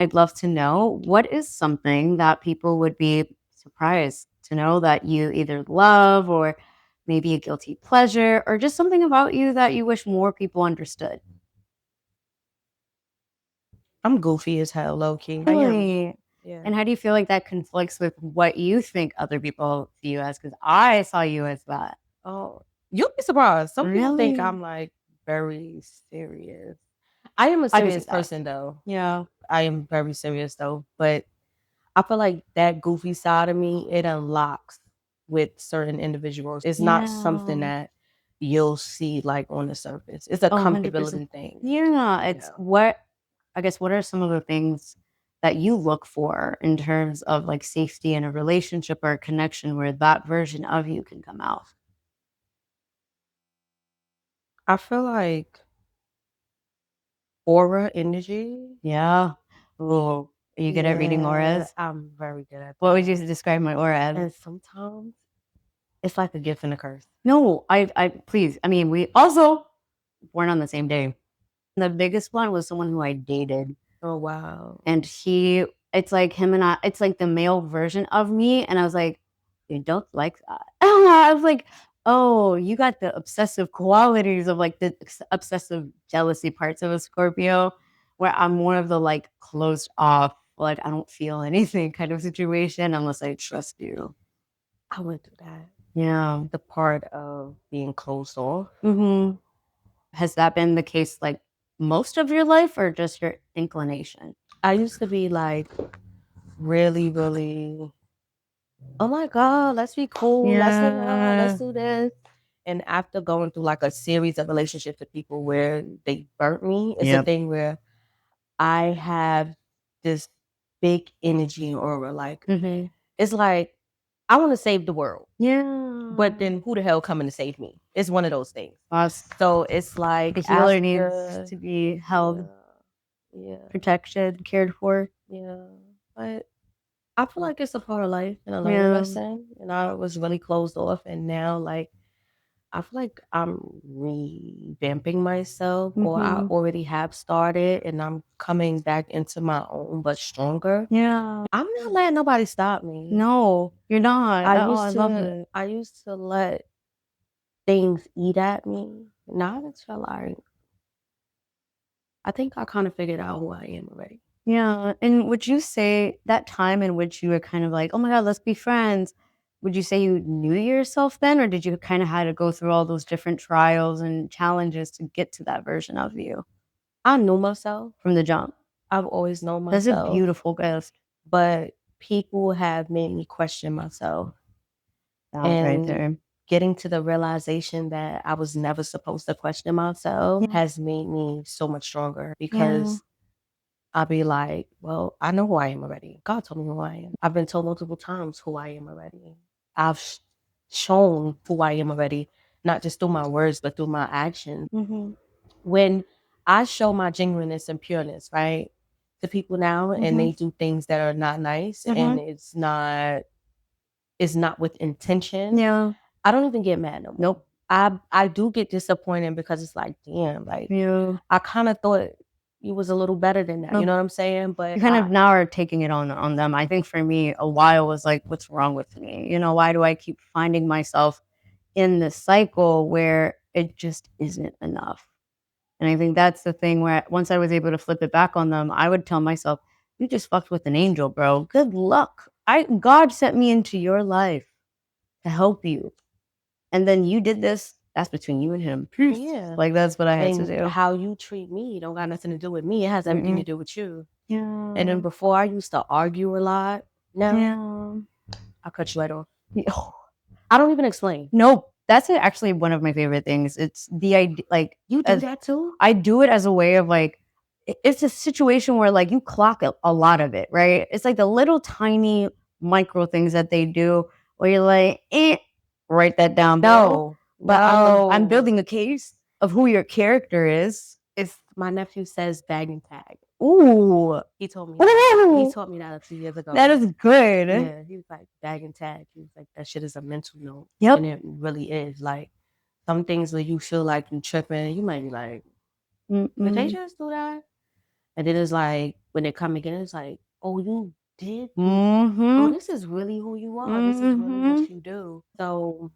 I'd love to know, what is something that people would be surprised to know that you either love, or maybe a guilty pleasure, or just something about you that you wish more people understood? I'm goofy as hell, low key. I am. Really? Yeah. And how do you feel like that conflicts with what you think other people see you as? Because I saw you as that. Oh, you'll be surprised. Some people think Really? I'm like very serious. I am a I can see serious that. person though. Yeah. I am very serious though, but I feel like that goofy side of me, it unlocks with certain individuals. It's not something Yeah. that you'll see like on the surface. It's a Oh, 100%. comfortability thing. Yeah. It's Yeah. what, I guess, what are some of the things that you look for in terms of like safety in a relationship or a connection where that version of you can come out? I feel like aura energy. Yeah. Oh, are you good at reading auras? I'm very good at What would you that. describe my aura as? And sometimes it's like a gift and a curse. No, please. I mean, we also born on the same day. The biggest one was someone who I dated. Oh wow. And it's like him and it's like the male version of me. And I was like, you don't like that. I was like, oh, you got the obsessive qualities of like the obsessive jealousy parts of a Scorpio, where I'm more of the like closed off, like I don't feel anything kind of situation unless I trust you. I went through that. Yeah. The part of being closed off. Hmm. Has that been the case like most of your life, or just your inclination? I used to be like really, really, oh my God, let's be cool. Let's hang out. Let's do this. And after going through like a series of relationships with people where they burnt me, it's a Yep. thing where I have this big energy aura. Like, Hmm. it's like, I want to save the world. Yeah. But then who the hell coming to save me? It's one of those things. Us. So it's like The healer needs to be held, yeah, protected, cared for. yeah. But I feel like it's a part of life and a learning Yeah. lesson. And I was really closed off. And now, like, I feel like I'm revamping myself, or I Hmm. already have started, and I'm coming back into my own, but stronger. Yeah. I'm not letting nobody stop me. No, you're not. Oh, I love it. I used to let things eat at me. Now I feel like I think I kind of figured out who I am already. Yeah. And would you say that time in which you were kind of like, oh my God, let's be friends, would you say you knew yourself then, or did you kind of had to go through all those different trials and challenges to get to that version of you I knew myself. from the jump? I've always known That's a myself, beautiful gift. but people have made me question myself. That right And there. getting to the realization that I was never supposed to question myself Yeah. has made me so much stronger, Yeah. because I'll be like, well, I know who I am already. God told me who I am. I've been told multiple times who I am already. I've shown who I am already, not just through my words, but through my actions. Hmm. When I show my genuineness and pureness, right, to people now, and they do things that are not nice, and it's not with intention. Yeah. I don't even get mad no more. Nope. I do get disappointed, because it's like, damn, like Yeah. I kind of thought you was a little better than that. You know what I'm saying? But You kind of now are taking it on them. I think for me, a while was like, what's wrong with me? You know, why do I keep finding myself in this cycle where it just isn't enough? And I think that's the thing where once I was able to flip it back on them, I would tell myself, you just fucked with an angel, bro. Good luck. God sent me into your life to help you. And then you did this. That's between you and him. Peace. yeah, Like that's what I had to and do. how you treat me don't got nothing to do with me. It has everything to do with you. Yeah. And then before, I used to argue a lot. Now Yeah. I cut you right off. I don't even explain. Nope. That's actually one of my favorite things. It's the idea, like You do that too? I do it as a way of like, it's a situation where like you clock a lot of it, right? It's like the little tiny micro things that they do where you're like, write that down. No, But I'm no. building a case of who your character is. It's my nephew says bag and tag. Ooh. He told me that. He taught me that a few years ago. That is good. Yeah, he was like bag and tag. He was like, that shit is a mental note. Yep. And it really is. Like some things where you feel like you tripping, you might be like, did they just do that? And then it's like, when they come again, it's like, oh, you did? Oh, this is really who you are. This is really what you do. So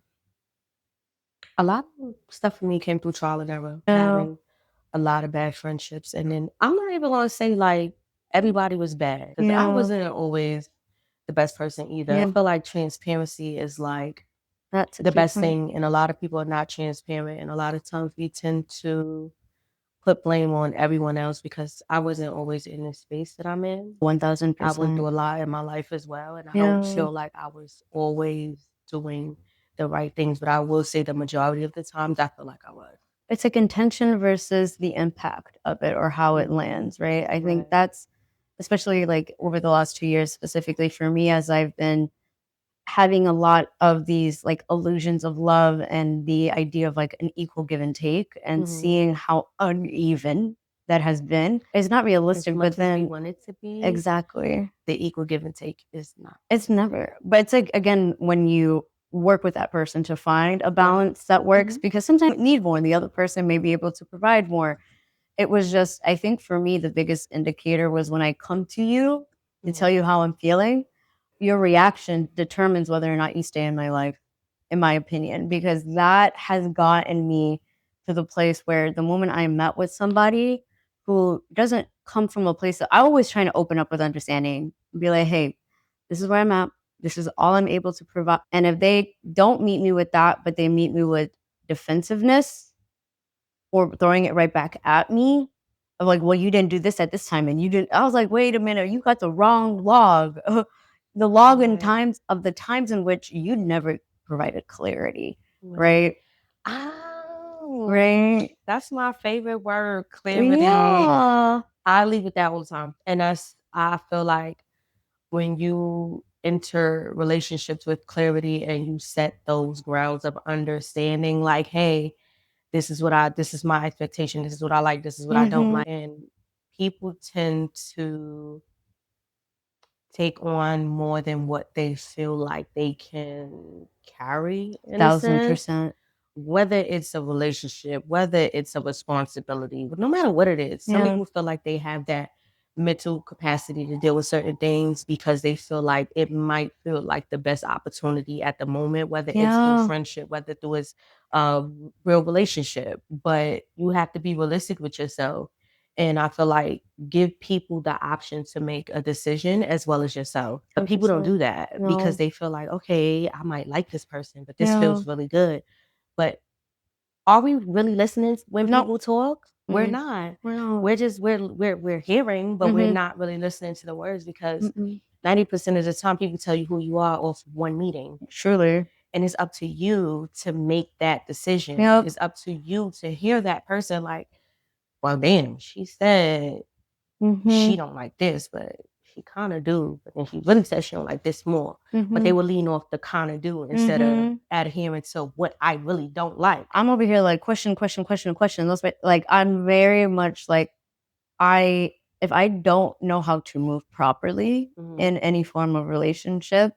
a lot of stuff for me came through trial and error, having a lot of bad friendships. And then I'm not even going to say like everybody was bad because I wasn't always the best person either. I feel like transparency is like That's the best thing. And a lot of people are not transparent. And a lot of times we tend to put blame on everyone else because I wasn't always in the space that I'm in. 1000%. I went through a lot in my life as well. And I don't feel like I was always doing the right things, but I will say the majority of the times I feel like I was. It's like intention versus the impact of it or how it lands, right? I think that's especially like over the last 2 years, specifically for me, as I've been having a lot of these like illusions of love and the idea of like an equal give and take and seeing how uneven that has been is not realistic. But then we want it to be exactly the equal give and take is not. it's never. But it's like again when you work with that person to find a balance that works because sometimes you need more and the other person may be able to provide more. It was just I think for me the biggest indicator was when I come to you to tell you how I'm feeling, your reaction determines whether or not you stay in my life, in my opinion, because that has gotten me to the place where the moment I met with somebody who doesn't come from a place that I always trying to open up with understanding, be like, hey, this is where I'm at. This is all I'm able to provide. And if they don't meet me with that, but they meet me with defensiveness or throwing it right back at me, of like, well, you didn't do this at this time and you didn't. I was like, wait a minute, you got the wrong log. The log in times of the times in which you never provided clarity, right? Oh, Right. that's my favorite word, clarity. Yeah. I leave with that all the time. And I feel like when you enter relationships with clarity and you set those grounds of understanding, like, hey, this is my expectation, this is what I like, this is what I don't like. And people tend to take on more than what they feel like they can carry in a sense. 1000%. Whether it's a relationship, whether it's a responsibility, no matter what it is, some people feel like they have that mental capacity to deal with certain things because they feel like it might feel like the best opportunity at the moment, whether it's through friendship, whether through a real relationship. But you have to be realistic with yourself. And I feel like give people the option to make a decision as well as yourself. But people don't do that because they feel like, okay, I might like this person, but this feels really good. But are we really listening when people talk? We're not. We're just we're hearing, but we're not really listening to the words because 90% of the time people tell you who you are off one meeting. Truly. And it's up to you to make that decision. It's up to you to hear that person like, well, damn, she said she don't like this, but she kind of do. But then she really said she don't like this more. But they will lean off the kind of do instead of adhering to what I really don't like. I'm over here like question. Like I'm very much like if I don't know how to move properly in any form of relationship,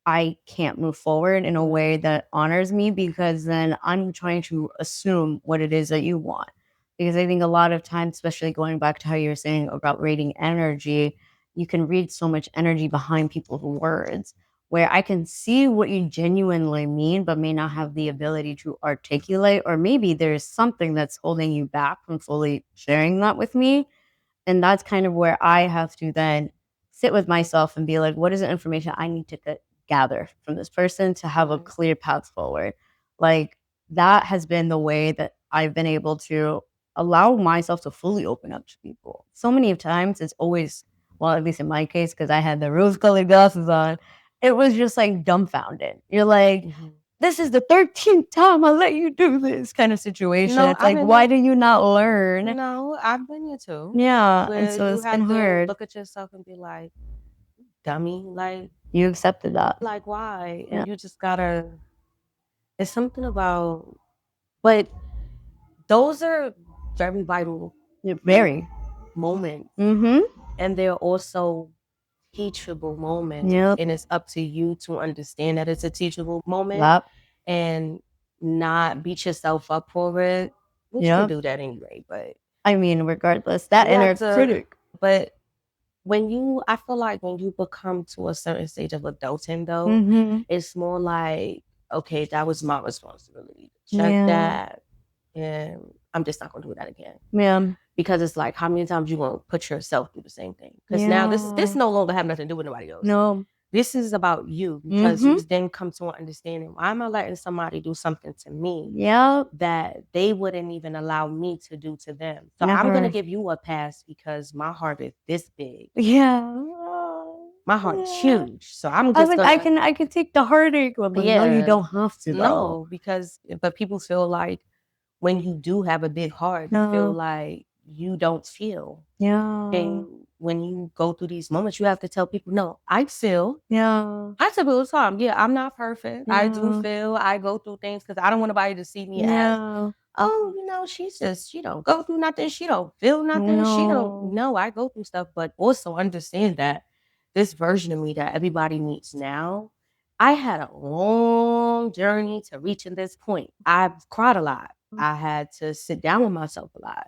I can't move forward in a way that honors me because then I'm trying to assume what it is that you want. Because I think a lot of times, especially going back to how you were saying about rating energy, you can read so much energy behind people's words where I can see what you genuinely mean, but may not have the ability to articulate, or maybe there's something that's holding you back from fully sharing that with me. And that's kind of where I have to then sit with myself and be like, what is the information I need to gather from this person to have a clear path forward? Like that has been the way that I've been able to allow myself to fully open up to people. So many times it's always, well, at least in my case, because I had the rose colored glasses on, it was just like dumbfounded. You're like, this is the 13th time I let you do this kind of situation. No, it's like, why do you not learn? No, I've been here too. Yeah. And so it's been hard. Look at yourself and be like, dummy, like you accepted that. Like why? And you just gotta, it's something about, but those are very vital very moments. And they're also teachable moments. And it's up to you to understand that it's a teachable moment and not beat yourself up for it. Which you can do that anyway, but I mean, regardless, that inner critic. But I feel like when you become to a certain stage of adulting, though, it's more like, okay, that was my responsibility to check that, and I'm just not gonna do that again. Yeah. Because it's like, how many times you gonna put yourself through the same thing? Because now this no longer have nothing to do with nobody else. No. This is about you, because you then come to an understanding. Why am I letting somebody do something to me that they wouldn't even allow me to do to them? So I'm gonna give you a pass because my heart is this big. Yeah. My heart is huge. So I'm just I can take the heartache, but no, you don't have to though. No, because but people feel like when you do have a big heart, you feel like you don't feel. Yeah. And when you go through these moments, you have to tell people, no, I feel. Yeah. I tell people all the time, yeah, I'm not perfect. I do feel. I go through things because I don't want nobody to see me as, oh, you know, she don't go through nothing. She don't feel nothing. She don't. No, I go through stuff, but also understand that this version of me that everybody meets now, I had a long journey to reaching this point. I've cried a lot. I had to sit down with myself a lot.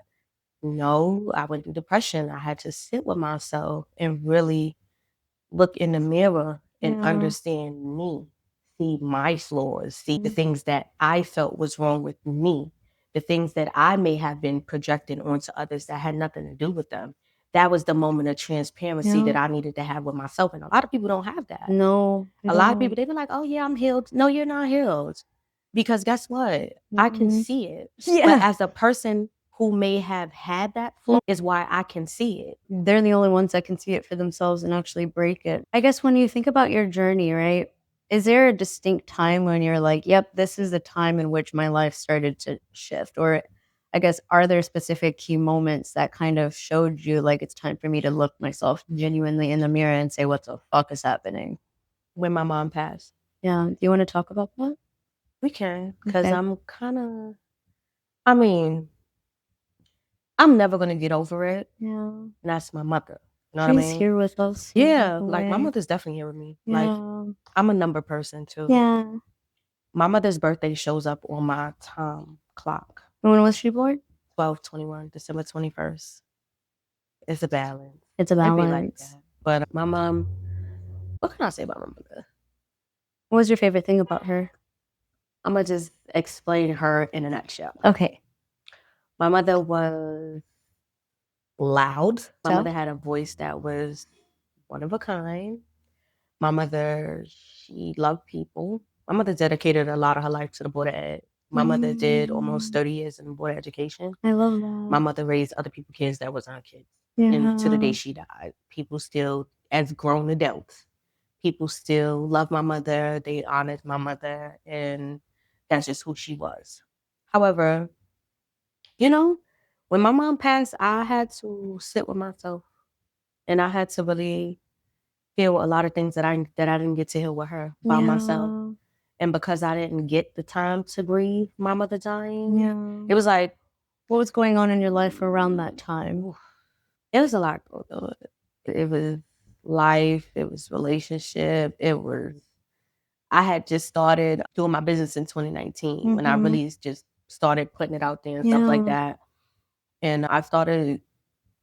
No, I went through depression. I had to sit with myself and really look in the mirror and understand me, see my flaws, see the things that I felt was wrong with me, the things that I may have been projecting onto others that had nothing to do with them. That was the moment of transparency that I needed to have with myself. And a lot of people don't have that. No. A lot of people, they be like, oh yeah, I'm healed. No, you're not healed. Because guess what? I can see it. But as a person who may have had that flaw is why I can see it. They're the only ones that can see it for themselves and actually break it. I guess when you think about your journey, right? Is there a distinct time when you're like, yep, this is the time in which my life started to shift? Or I guess, are there specific key moments that kind of showed you like it's time for me to look myself genuinely in the mirror and say, what the fuck is happening? When my mom passed. Yeah. Do you want to talk about that? We can. Because I'm kind of, I mean, I'm never going to get over it. Yeah. And that's my mother. You know She's what I mean? here with us. Yeah. Like my mother's definitely here with me. Like I'm a number person too. Yeah. My mother's birthday shows up on my time clock. When was she born? 12/21, December 21st. It's a balance. It's a It'd be like balance. that. But my mom, what can I say about my mother? What was your favorite thing about her? I'm going to just explain her in a nutshell. Okay. My mother was loud. My mother had a voice that was one of a kind. My mother, she loved people. My mother dedicated a lot of her life to the Board of Ed. My mother did almost 30 years in the Board of Education. I love that. My mother raised other people's kids that wasn't her kids. And to the day she died, people still, as grown adults, people still love my mother. They honored my mother. And that's just who she was. However, you know, when my mom passed, I had to sit with myself. And I had to really feel a lot of things that I didn't get to heal with her by myself. And because I didn't get the time to grieve my mother dying, it was like, what was going on in your life around that time? It was a lot going on. It was life, it was relationship, I had just started doing my business in 2019 when I really just started putting it out there and stuff like that. And I started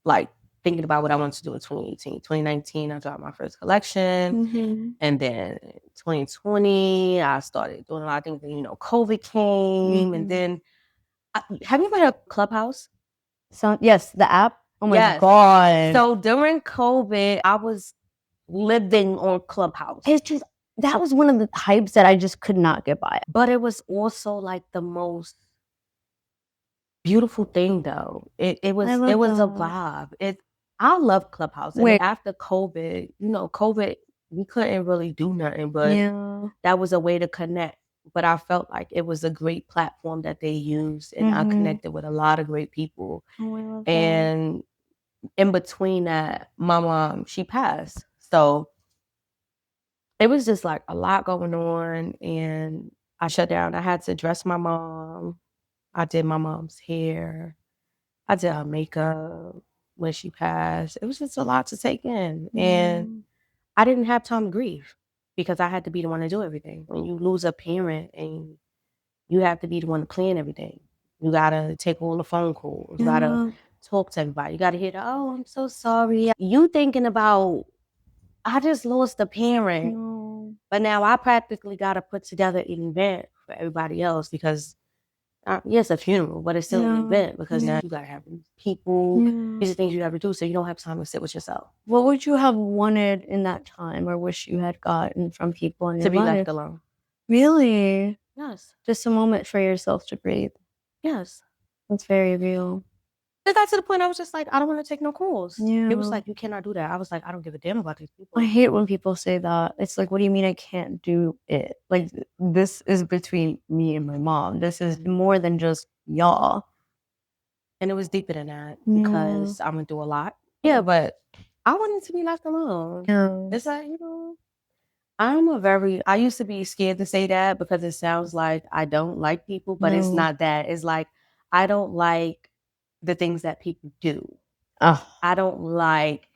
like thinking about what I wanted to do in 2018. 2019, I dropped my first collection. And then 2020, I started doing a lot of things. And, COVID came. And then, have you ever heard of Clubhouse? So, yes, the app. Oh my God. So during COVID, I was living on Clubhouse. It's just, that was one of the hypes that I just could not get by. But it was also like the most beautiful thing though. It was a vibe. I love Clubhouse. And after COVID, COVID, we couldn't really do nothing, but that was a way to connect. But I felt like it was a great platform that they used, and I connected with a lot of great people. And in between that, my mom, she passed. So it was just like a lot going on, and I shut down. I had to dress my mom. I did my mom's hair. I did her makeup when she passed. It was just a lot to take in. And I didn't have time to grieve because I had to be the one to do everything. When you lose a parent and you have to be the one to plan everything, you got to take all the phone calls. You got to talk to everybody. You got to hear the, oh, I'm so sorry. You thinking about, I just lost a parent. No. But now I practically got to put together an event for everybody else because, yes, a funeral, but it's still an event because now you got to have people. These are things you have to do, so you don't have time to sit with yourself. What would you have wanted in that time or wish you had gotten from people in your To be life? left alone. Really? Yes. Just a moment for yourself to breathe. Yes. That's very real. It got to the point I was just like, I don't want to take no calls. Yeah. It was like, you cannot do that. I was like, I don't give a damn about these people. I hate when people say that. It's like, what do you mean I can't do it? Like, this is between me and my mom. This is more than just y'all. And it was deeper than that because I went through a lot. Yeah, but I wanted to be left alone. Yeah. It's like, you know, I used to be scared to say that because it sounds like I don't like people, but it's not that. It's like, I don't like the things that people do. I don't like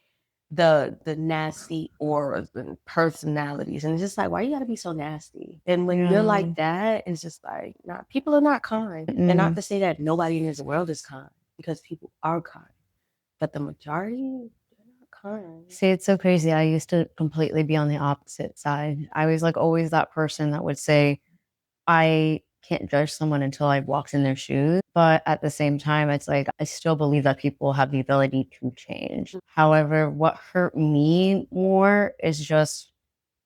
the nasty auras and personalities. And it's just like, why you gotta be so nasty? And when you're like that, it's just like, nah, people are not kind. And not to say that nobody in this world is kind, because people are kind. But the majority, they're not kind. See, it's so crazy. I used to completely be on the opposite side. I was like always that person that would say, I can't judge someone until I've walked in their shoes. But at the same time, it's like I still believe that people have the ability to change. However, what hurt me more is just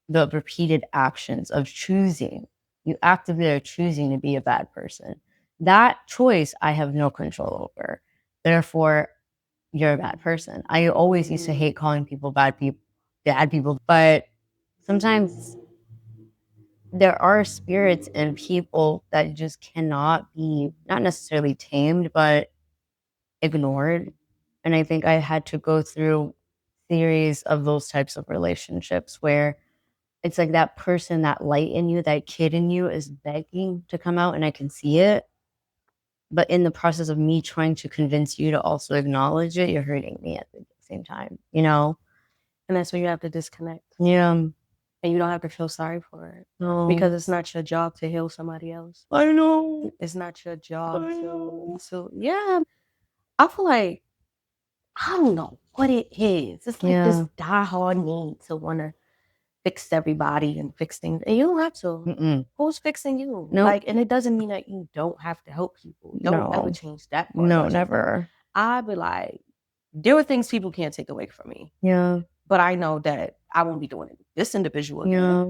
the repeated actions of choosing. You actively are choosing to be a bad person. That choice I have no control over. Therefore, you're a bad person. I always used to hate calling people bad people, but sometimes there are spirits in people that just cannot be not necessarily tamed, but ignored. And I think I had to go through series of those types of relationships where it's like that person, that light in you, that kid in you is begging to come out and I can see it. But in the process of me trying to convince you to also acknowledge it, you're hurting me at the same time, you know? And that's when you have to disconnect. Yeah. And you don't have to feel sorry for it. No. Because it's not your job to heal somebody else. I know. It's not your job to yeah. I feel like, I don't know what it is. It's like this diehard need to want to fix everybody and fix things. And you don't have to. Who's fixing you? Nope. Like, and it doesn't mean that you don't have to help people. Don't ever change that part. No, never. I'd be like, there are things people can't take away from me. Yeah. But I know that I won't be doing it with this individual again. Yeah.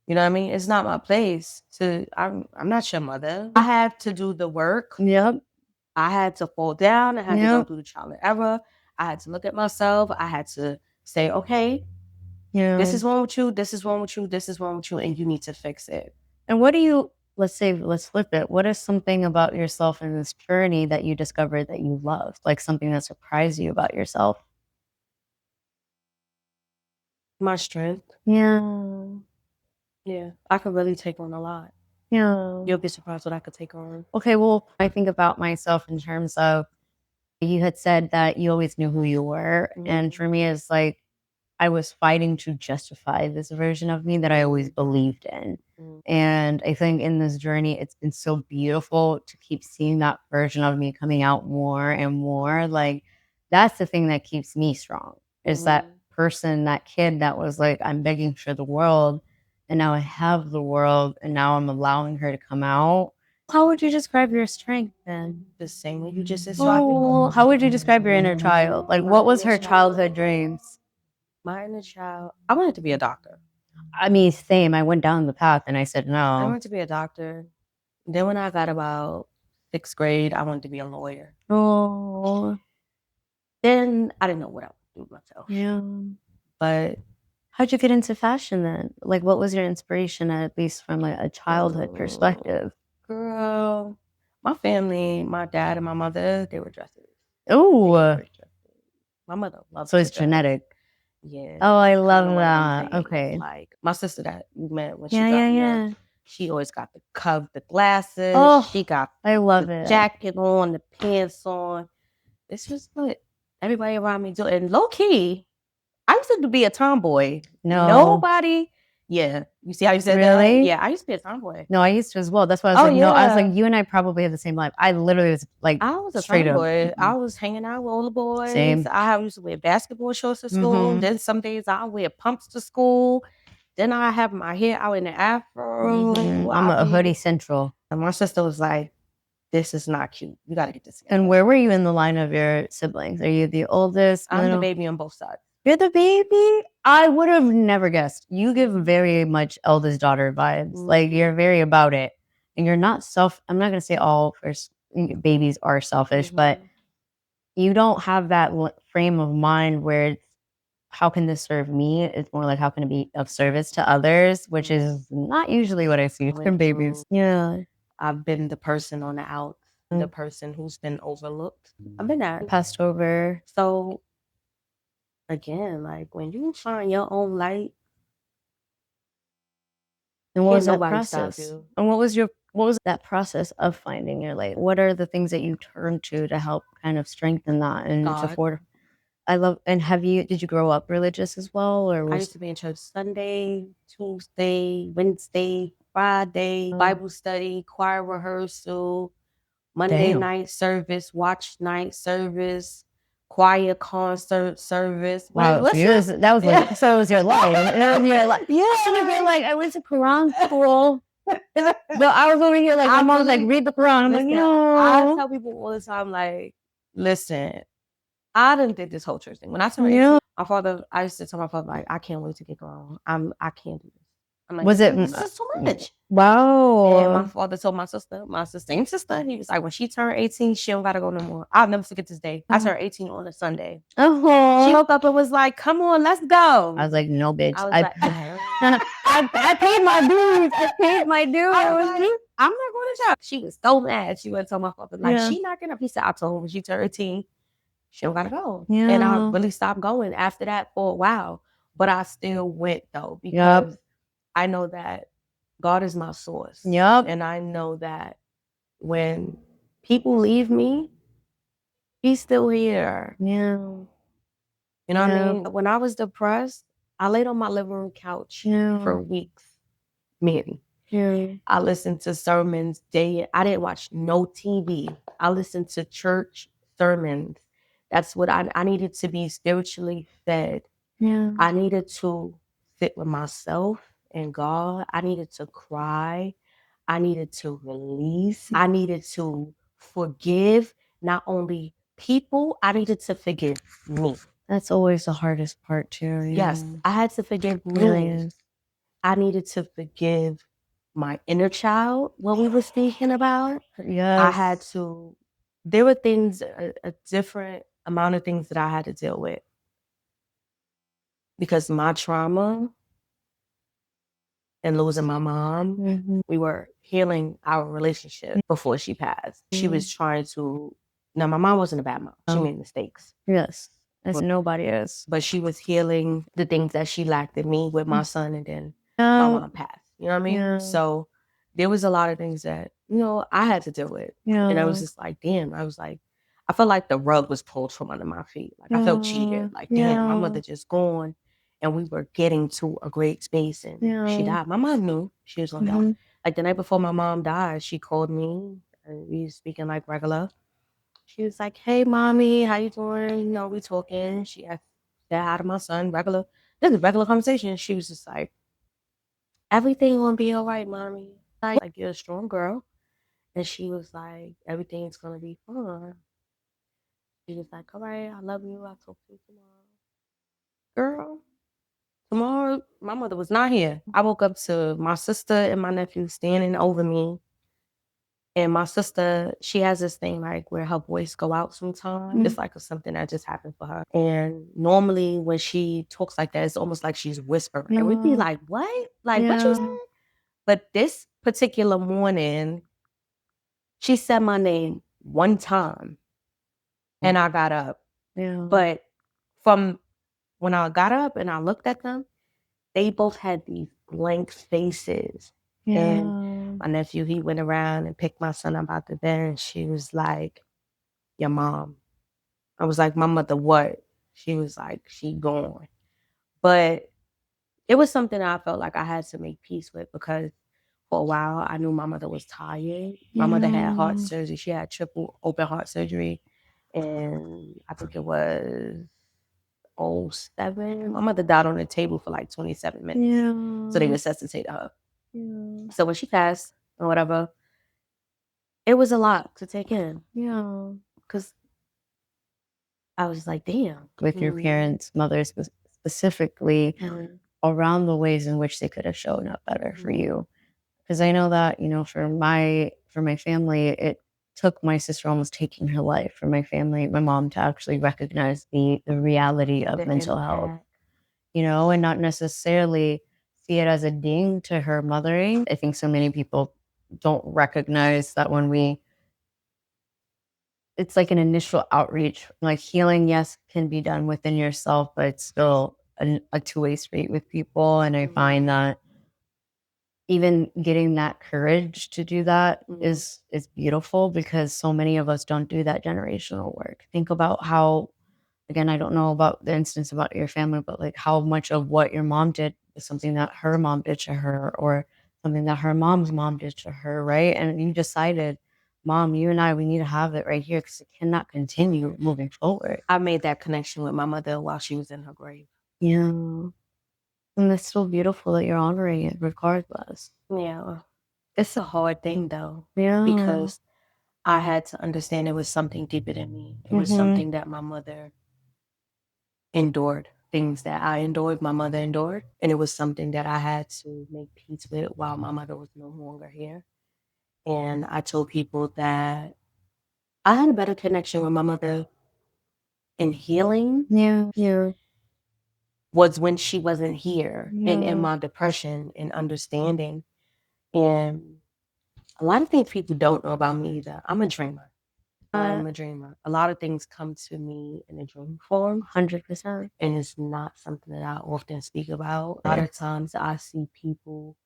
You know what I mean? It's not my place to, I'm not your mother. I had to do the work. Yep. I had to fall down. I had to go through the trial and error. I had to look at myself. I had to say, okay, this is wrong with you. This is wrong with you. This is wrong with you. And you need to fix it. And what do you, let's flip it. What is something about yourself in this journey that you discovered that you loved? Like something that surprised you about yourself? My strength. Yeah. Yeah. I could really take on a lot. Yeah. You'll be surprised what I could take on. Okay, well, I think about myself in terms of you had said that you always knew who you were. And for me, it's like I was fighting to justify this version of me that I always believed in. And I think in this journey, it's been so beautiful to keep seeing that version of me coming out more and more. Like, that's the thing that keeps me strong is that person, that kid that was like, I'm begging for the world. And now I have the world. And now I'm allowing her to come out. How would you describe your strength then? The same way you just described. Oh, how would you describe your inner child? Like, what was her childhood dreams? My inner child, I wanted to be a doctor. I mean, same. I went down the path and I said no. I wanted to be a doctor. Then when I got about 6th grade, I wanted to be a lawyer. Oh. Then I didn't know what I would do with myself. Yeah. But how'd you get into fashion then? Like, what was your inspiration, at least from like a childhood perspective? Girl, my family, my dad and my mother, they were dressers. Oh. My mother loved So it's genetic. Yeah. Oh, I love that. Okay. Like my sister that you met when she got here, she always got the glasses. Oh, she got I love the it. jacket on, the pants on. It's just what everybody around me do. And low key, I used to be a tomboy. No. Nobody Yeah. You see how you said that? Really? Yeah, I used to be a tomboy. No, I used to as well. That's why I was Oh, like, no, I was yeah. like, you and I probably have the same life. I literally was like, I was a straight up. tomboy. I was hanging out with all the boys. Same. I used to wear basketball shorts to school. Then some days I wear pumps to school. Then I have my hair out in the afro. I'm a hoodie central. And my sister was like, this is not cute. You got to get this together. And where were you in the line of your siblings? Are you the oldest? I'm the baby on both sides. You're the baby? I would have never guessed. You give very much eldest daughter vibes. Like, you're very about it. And you're not I'm not going to say all first babies are selfish, but you don't have that frame of mind where it's, how can this serve me? It's more like, how can it be of service to others, which is not usually what I see from babies. Yeah. I've been the person on the out, the person who's been overlooked. I've been that. Passed over. So, again, like, when you find your own light, and what was that process? And what was that process of finding your light? What are the things that you turn to help kind of strengthen that and God. support? I love. And did you grow up religious as well, or I used to be in church Sunday, Tuesday, Wednesday, Friday, Bible study, choir rehearsal, Monday night service, watch night service, choir concert service. Wow, that was like, so it was your life. Yeah, like, I went to Quran school. But I was over here like, my mom was like, read the Quran. I'm like, no. I tell people all the time, like, listen, I done did this whole church thing. When I turned 18, my father, I used to tell my father, like, I can't wait to get grown. I can't do this. I'm like, this is too much. Wow. And my father told my same sister, he was like, when she turned 18, she don't gotta go no more. I'll never forget this day. I turned 18 on a Sunday. She woke up and was like, come on, let's go. I was like, no, bitch. I paid my dues. I paid my dues. I'm not going to church. She was so mad. She went to tell my father, like, she not getting up. He said, I told her when she turned 18, she don't gotta go. Yeah. And I really stopped going after that for a while. But I still went though, because I know that God is my source. Yep. And I know that when people leave me, He's still here. Yeah. You know what I mean? When I was depressed, I laid on my living room couch for weeks. Manny. Yeah. I listened to sermons I didn't watch no TV. I listened to church sermons. That's what I needed to be spiritually fed. Yeah. I needed to sit with myself and God. I needed to cry. I needed to release. I needed to forgive not only people, I needed to forgive me. That's always the hardest part too. Yes, I had to forgive me. Really. I needed to forgive my inner child, what we were speaking about. Yes. There were things, a different amount of things that I had to deal with. Because my trauma and losing my mom, we were healing our relationship before she passed. She was trying to, now my mom wasn't a bad mom. She made mistakes. Yes. As nobody is. But she was healing the things that she lacked in me with my son, and then my mom passed. You know what I mean? Yeah. So there was a lot of things that, I had to deal with. Yeah. And I was just like, damn, I felt like the rug was pulled from under my feet. Like I felt cheated. Like, damn, my mother just gone and we were getting to a great space and she died. My mom knew she was gonna die. Like the night before my mom died, she called me and we were speaking like regular. She was like, hey, mommy, how you doing? We talking. She asked said hi to my son, regular. This is a regular conversation. She was just like, everything gonna be all right, mommy. Like, you're a strong girl. And she was like, everything's gonna be fine. She was like, all right, I love you. I'll talk to you tomorrow. Girl, tomorrow, my mother was not here. I woke up to my sister and my nephew standing over me. And my sister, she has this thing like where her voice go out sometimes. It's like something that just happened for her. And normally when she talks like that, it's almost like she's whispering. And we'd be like, what? Like, what you saying? But this particular morning, she said my name one time. And I got up. Yeah. But from when I got up and I looked at them, they both had these blank faces. Yeah. And my nephew, he went around and picked my son up out the bed and she was like, your mom. I was like, my mother what? She was like, she gone. But it was something I felt like I had to make peace with, because for a while I knew my mother was tired. My mother had heart surgery. She had triple open heart surgery, and I think it was 07. My mother died on the table for like 27 minutes. So they resuscitated her. So when she passed or whatever, it was a lot to take in. Because I was like, damn. With your parents, mothers specifically, around the ways in which they could have shown up better for you. Because I know that, for my family, it took my sister almost taking her life for my family, my mom, to actually recognize the reality of mental health, and not necessarily see it as a ding to her mothering. I think so many people don't recognize that it's like an initial outreach, like healing, yes, can be done within yourself, but it's still a two-way street with people. And I find that even getting that courage to do that is beautiful, because so many of us don't do that generational work. Think about how, again, I don't know about the instance about your family, but like how much of what your mom did is something that her mom did to her, or something that her mom's mom did to her, right? And you decided, Mom, you and I, we need to have it right here, because it cannot continue moving forward. I made that connection with my mother while she was in her grave. Yeah. And that's so beautiful that you're honoring it regardless. Yeah. It's a hard thing though. Yeah. Because I had to understand it was something deeper than me. It was something that my mother endured. Things that I endured, my mother endured. And it was something that I had to make peace with while my mother was no longer here. And I told people that I had a better connection with my mother in healing. Yeah. Was when she wasn't here, and in my depression and understanding. And a lot of things people don't know about me either. I'm a dreamer. I'm a dreamer. A lot of things come to me in a dream form. 100%. And it's not something that I often speak about. A lot of times I see people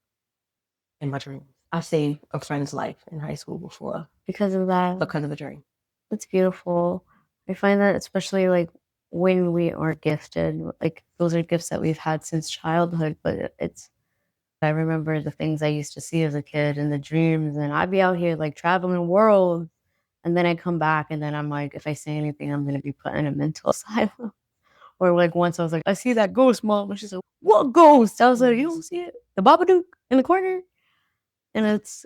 in my dreams. I say a friend's life in high school before. Because of that. Because of a dream. It's beautiful. I find that especially like when we are gifted, like those are gifts that we've had since childhood, but I remember the things I used to see as a kid and the dreams, and I'd be out here like traveling the world, and then I come back and then I'm like, if I say anything, I'm going to be put in a mental asylum. Or like once I was like, I see that ghost, Mom. And she's like, what ghost? I was like, you don't see it? The Babadook in the corner? And it's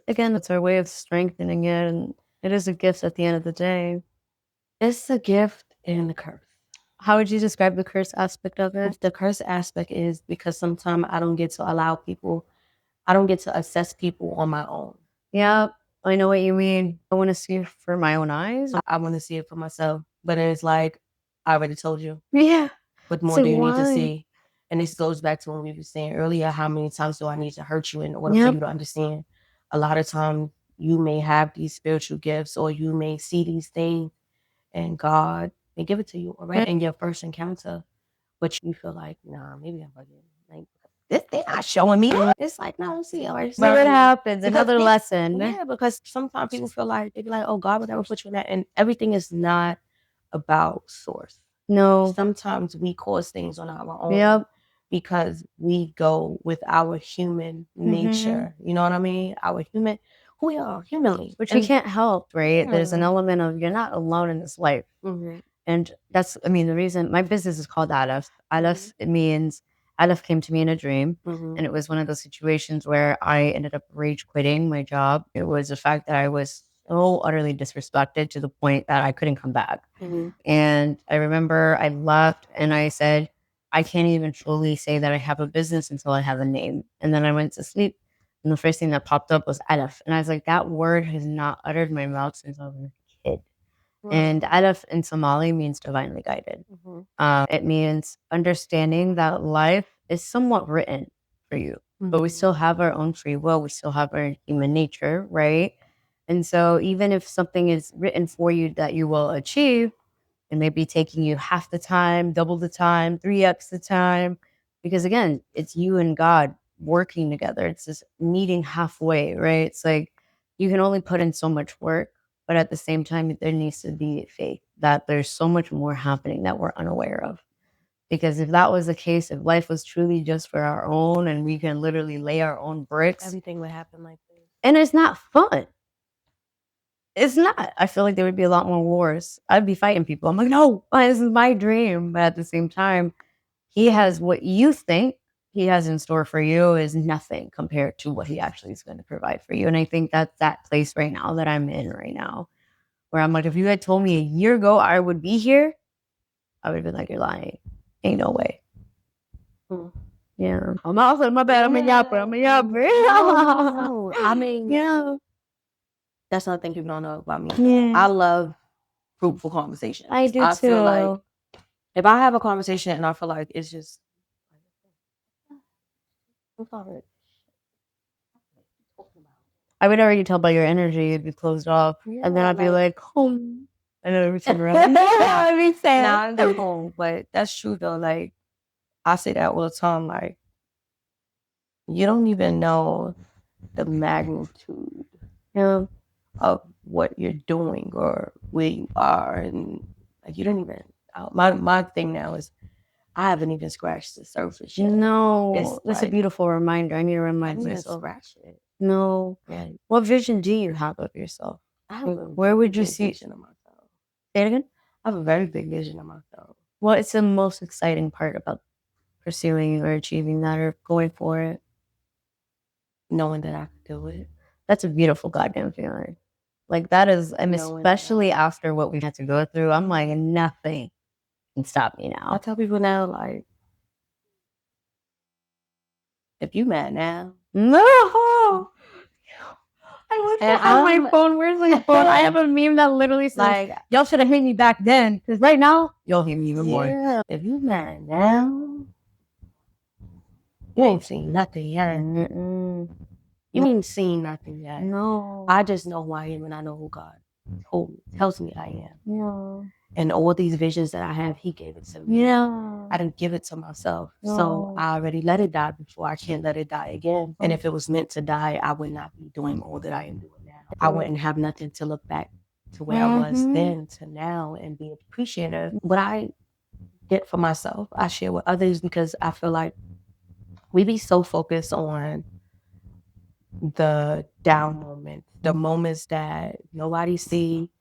our way of strengthening it. And it is a gift at the end of the day. It's a gift and a curse. How would you describe the curse aspect of it? The curse aspect is because sometimes I don't get to assess people on my own. Yeah, I know what you mean. I want to see it for my own eyes. I want to see it for myself. But it's like, I already told you. Yeah. What more do you need to see? And this goes back to when we were saying earlier, how many times do I need to hurt you in order for you to understand? A lot of times you may have these spiritual gifts, or you may see these things, and God may give it to you already in your first encounter. But you feel like, nah, maybe I'm bugging. Like, this thing not showing me. It's like, no, see, already. See what happens. Another lesson. Yeah, because sometimes people feel like, they be like, oh, God would never put you in that. And everything is not about source. No. Sometimes we cause things on our own. Because we go with our human nature. You know what I mean? Who we are humanly. Which we can't help, right? There's an element of you're not alone in this life. And that's, the reason my business is called Aleph. Aleph, it means, Aleph came to me in a dream. And it was one of those situations where I ended up rage quitting my job. It was the fact that I was so utterly disrespected to the point that I couldn't come back. And I remember I left and I said, I can't even truly say that I have a business until I have a name. And then I went to sleep. And the first thing that popped up was Aleph. And I was like, that word has not uttered my mouth since I was a kid. And Aleph in Somali means divinely guided. It means understanding that life is somewhat written for you, but we still have our own free will. We still have our human nature, right? And so even if something is written for you that you will achieve, it may be taking you half the time, double the time, 3x the time, because again, it's you and God working together. It's just meeting halfway, right? It's like you can only put in so much work, but at the same time, there needs to be faith that there's so much more happening that we're unaware of. Because if that was the case, if life was truly just for our own and we can literally lay our own bricks, everything would happen like this. And it's not fun. It's not. I feel like there would be a lot more wars. I'd be fighting people. I'm like, no, this is my dream. But at the same time, he has what you think he has in store for you is nothing compared to what he actually is going to provide for you. And I think that's that place right now that I'm in right now, where I'm like, if you had told me a year ago I would be here, I would have been like, you're lying. Ain't no way. Yeah. I'm also my bad. I'm a yapper. No. I mean, yeah. That's another thing people don't know about me. Yeah. I love fruitful conversations. I do too. Feel like if I have a conversation and I feel like it's just I would already tell by your energy it'd be closed off. And then I'd be like, home. I know everything around. I'd be sad. Nah, I'm not home. But that's true though. Like I say that all the time, like you don't even know the magnitude of what you're doing or where you are, and like you don't even. My thing now is I haven't even scratched the surface yet. No, that's like, a beautiful reminder. I need to remind myself. No, yeah. What vision do you have of yourself? Where would you see it? Say it again. I have a very big vision of myself. What's the most exciting part about pursuing or achieving that or going for it? Knowing that I can do it. That's a beautiful goddamn feeling. Like that is, and especially after what we had to go through, I'm like, nothing can stop me now. I tell people now, like, if you mad now, no. I wish I had my phone. Where's my phone? I have a meme that literally says, like, y'all should have hit me back then, because right now, y'all hit me even more. If you mad now, you ain't seen nothing yet. You ain't seen nothing yet. No. I just know who I am and I know who God tells me I am. Yeah. And all these visions that I have, he gave it to me. Yeah. I didn't give it to myself. No. So I already let it die before. I can't let it die again. And if it was meant to die, I would not be doing all that I am doing now. I wouldn't have nothing to look back to where I was then to now and be appreciative. What I get for myself, I share with others because I feel like we be so focused on the down moments, the moments that nobody see.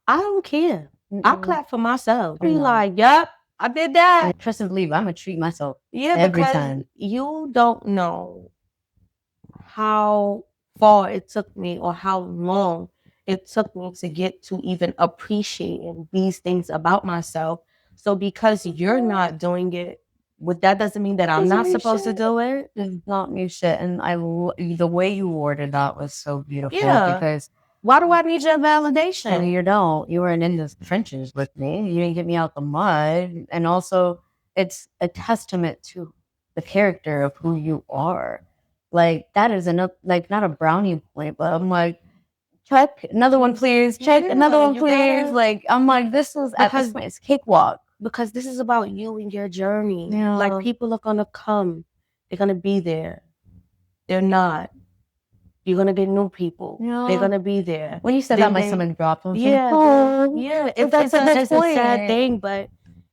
I don't care. I clap for myself. Be like, yep, I did that. And trust and believe, I'm gonna treat myself every time. You don't know how far it took me or how long it took me to get to even appreciating these things about myself. So because you're not doing it, that doesn't mean that I'm not supposed to do it. It's not new shit. And the way you worded that was so beautiful. Yeah. Because why do I need your validation? And you don't. You weren't in the trenches with me. You didn't get me out the mud. And also, it's a testament to the character of who you are. Like, that is enough, like, not a brownie point, but I'm like, check, another one, please. Check, another one, please. Like, I'm like, this was at this point, it's cakewalk. Because this is about you and your journey. Yeah. Like, people are going to come. They're going to be there. They're not. You're going to get new people. Yeah. They're going to be there. When you said that, my stomach dropped. Yeah. Oh, yeah. It's a sad thing, but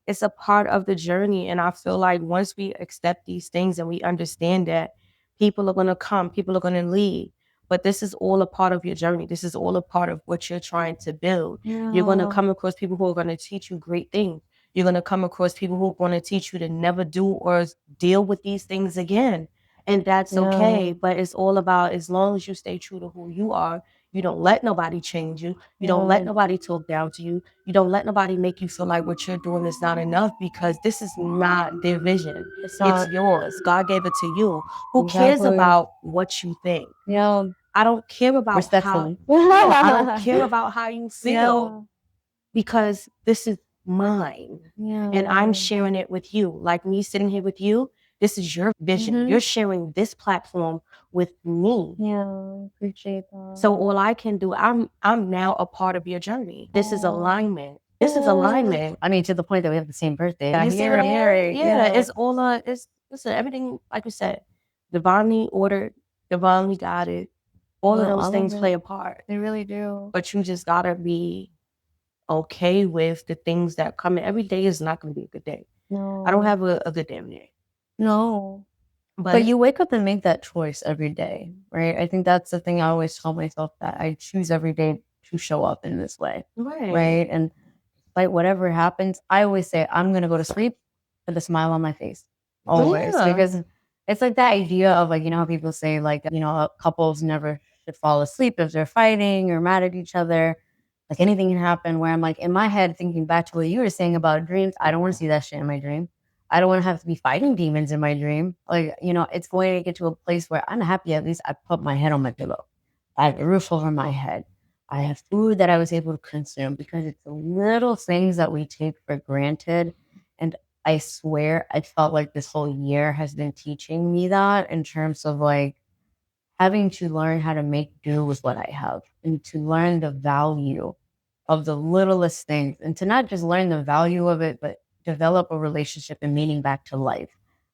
it's a part of the journey. And I feel like once we accept these things and we understand that people are going to come, people are going to leave. But this is all a part of your journey. This is all a part of what you're trying to build. Yeah. You're going to come across people who are going to teach you great things. You're going to come across people who are going to teach you to never do or deal with these things again. And that's okay. But it's all about, as long as you stay true to who you are, you don't let nobody change you. You don't let nobody talk down to you. You don't let nobody make you feel like what you're doing is not enough, because this is not their vision. It's yours. God gave it to you. Who cares about what you think? Yeah. I don't care about how I don't care about how you feel, because this is mine. Yeah. And I'm sharing it with you. Like me sitting here with you, this is your vision. You're sharing this platform with me. Yeah, appreciate that. So all I can do, I'm now a part of your journey. This is alignment. This is alignment. I mean, to the point that we have the same birthday. Yeah, it's all listen, everything, like we said, divinely ordered, divinely guided. All of those things play a part. They really do. But you just gotta be okay with the things that come in. Every day is not gonna be a good day. No. I don't have a good damn day. No. But you wake up and make that choice every day, right? I think that's the thing I always tell myself, that I choose every day to show up in this way, right? And like whatever happens, I always say I'm gonna go to sleep with a smile on my face, always, because it's like that idea of like, you know how people say like, you know, couples never should fall asleep if they're fighting or mad at each other. Like anything can happen. Where I'm like in my head thinking back to what you were saying about dreams, I don't want to see that shit in my dream. I don't want to have to be fighting demons in my dream. Like, you know, it's going to get to a place where I'm happy at least I put my head on my pillow. I have a roof over my head. I have food that I was able to consume, because it's the little things that we take for granted. And I swear, I felt like this whole year has been teaching me that, in terms of like having to learn how to make do with what I have, and to learn the value of the littlest things, and to not just learn the value of it, but develop a relationship and meaning back to life,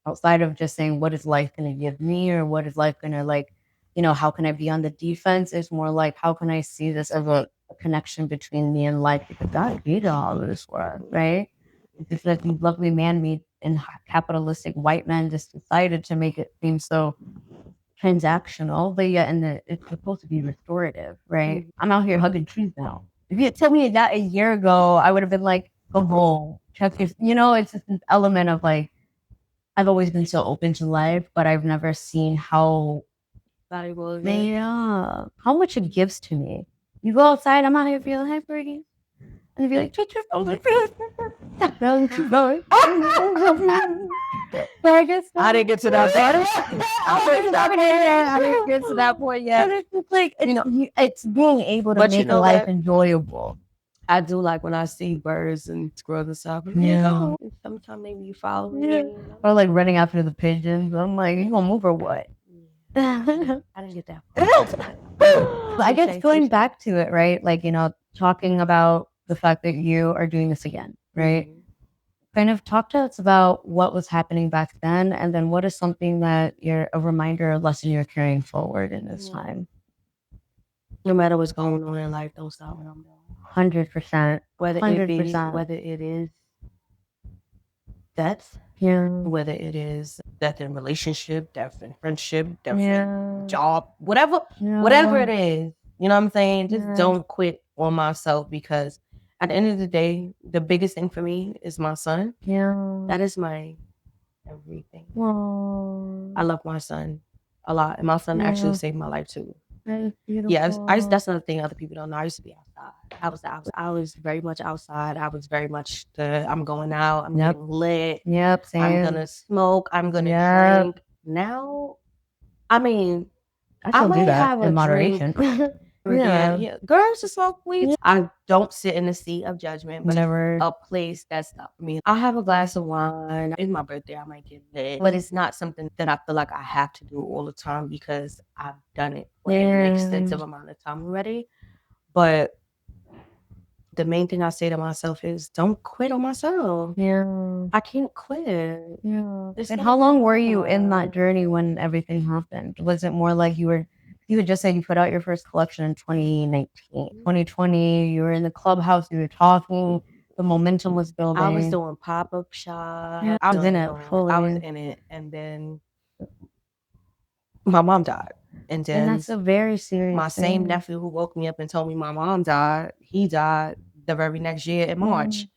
outside of just saying, what is life going to give me, or what is life going to like, you know, how can I be on the defense? It's more like, how can I see this as a connection between me and life? Because God created all of this world, right? It's just that these lovely man-made and capitalistic white men just decided to make it seem so transactional, but yet it's supposed to be restorative, right? I'm out here hugging trees now. If you had told me that a year ago, I would have been like, go home, check your, you know, it's just this element of like, I've always been so open to life, but I've never seen how valuable is they, how much it gives to me. You go outside, I'm out here feeling, hey, pretty. And be like, treat your phone. But I guess I didn't get to that part. I didn't get to that point yet. It's like, you know, it's being able to make life enjoyable. I do like when I see birds and squirrels and stuff. Yeah. Sometimes they be following me. Or like running after the pigeons. I'm like, you gonna move or what? I didn't get that. I guess going back to it, right? Like, you know, talking about the fact that you are doing this again, right? Kind of talk to us about what was happening back then, and then what is something that you're a reminder or lesson you're carrying forward in this time. No matter what's going on in life, don't stop what I'm doing. 100%. Whether it is death, whether it is death in relationship, death in friendship, death in job, whatever it is, you know what I'm saying? Just don't quit on myself, because at the end of the day, the biggest thing for me is my son. That is my everything. I love my son a lot, and my son actually saved my life too. Yeah, that's another thing other people don't know. I used to be outside. I was very much outside. I was very much I'm going out. I'm getting lit. Same. I'm gonna smoke. I'm gonna drink. Now, I mean, I might have in moderation. Yeah, girls just smoke weed. I don't sit in the seat of judgment, but never a place that's not for me. I have a glass of wine. It's my birthday. I might get lit, but it's not something that I feel like I have to do all the time, because I've done it for an extensive amount of time already. But the main thing I say to myself is, don't quit on myself. I can't quit. And how long were you in that journey when everything happened? Was it more like you had just said you put out your first collection in 2019, 2020, you were in the clubhouse, you were talking, the momentum was building. I was doing pop-up shops. I was in it fully. I was in it, and then my mom died. And then that's a very serious my same nephew who woke me up and told me my mom died, he died the very next year in March.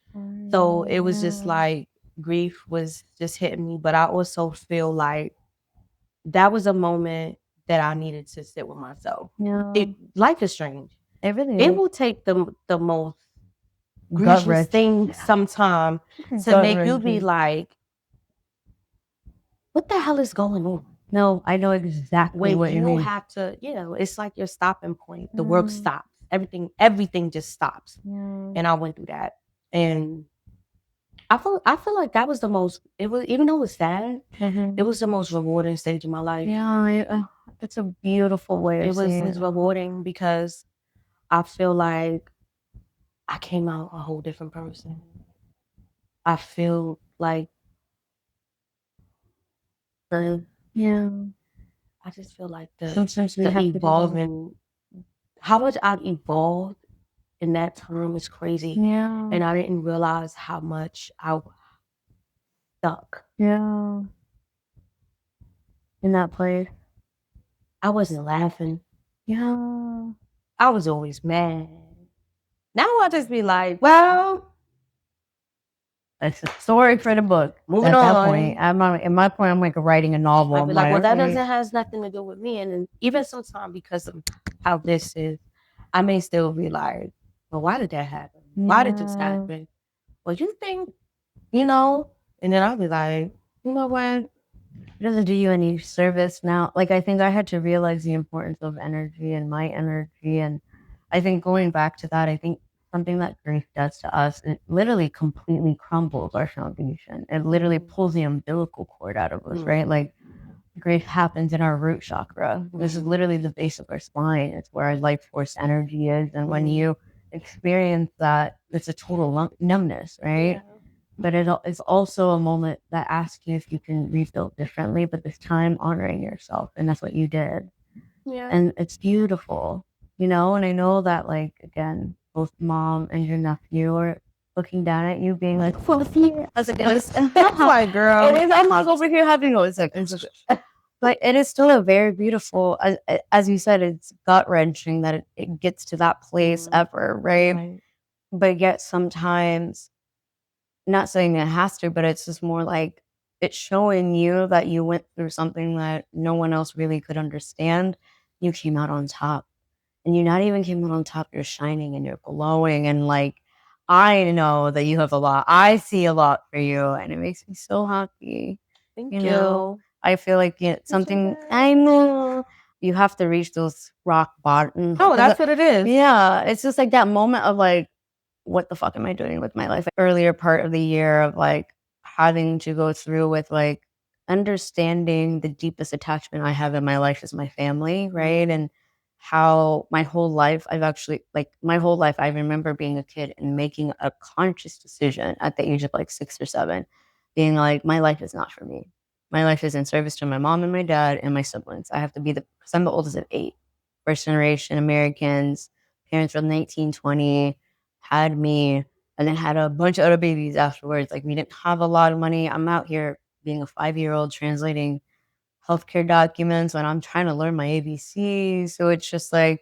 So it was just like grief was just hitting me. But I also feel like that was a moment that I needed to sit with myself. Life is strange. It will take the most grievous thing sometime to make you be like, what the hell is going on? No, I know exactly what you mean. You have to, it's like your stopping point. The work stops. Everything just stops. And I went through that. And I feel like that was the most, it was, even though it was sad, it was the most rewarding stage of my life. It's a beautiful way of saying it. It was rewarding, because I feel like I came out a whole different person. I feel like I just feel like the evolving, how much I've evolved in that time is crazy. And I didn't realize how much stuck. Yeah. In that place. I wasn't laughing. Yeah. I was always mad. Now I just be like, well, That's a story for the book. moving at on. That point, at my point, I'm like writing a novel. I'd be like, well, that doesn't has nothing to do with me. And even sometimes because of how this is, I may still be like, well, why did that happen? Why did this happen? Well, you think, you know? And then I'll be like, you know what? It doesn't do you any service now. Like, I think I had to realize the importance of energy and my energy. And I think going back to that, I think something that grief does to us, it literally completely crumbles our foundation. It literally pulls the umbilical cord out of us, right? Like, grief happens in our root chakra. This is literally the base of our spine. It's where our life force energy is. And when you experience that, it's a total numbness, right? But it's also a moment that asks you if you can rebuild differently, but this time honoring yourself. And that's what you did. Yeah. And it's beautiful, you know? And I know that, like, again, both mom and your nephew are looking down at you, being like, "Fuck you." I was like, That's why, girl. It is, I'm not over here having no, but it is still a very beautiful, as you said, it's gut wrenching that it gets to that place ever, right? But yet sometimes, not saying it has to, but it's just more like it's showing you that you went through something that no one else really could understand. You came out on top. And you not even came out on top, you're shining and you're glowing. And like, I know that you have a lot. I see a lot for you. And it makes me so happy. Thank You know, I feel like something, I know you have to reach those rock bottom. Oh, that's what it is. Yeah. It's just like that moment of like, what the fuck am I doing with my life? Earlier part of the year of like having to go through with like understanding the deepest attachment I have in my life is my family, right? And how my whole life, I've actually, like, my whole life, I remember being a kid and making a conscious decision at the age of like 6 or 7, being like, my life is not for me. My life is in service to my mom and my dad and my siblings. I have to be because I'm the oldest of 8, first generation Americans, parents from 1920, had me, and then had a bunch of other babies afterwards. Like, we didn't have a lot of money. I'm out here being a 5-year-old translating healthcare documents when I'm trying to learn my ABCs. So it's just like,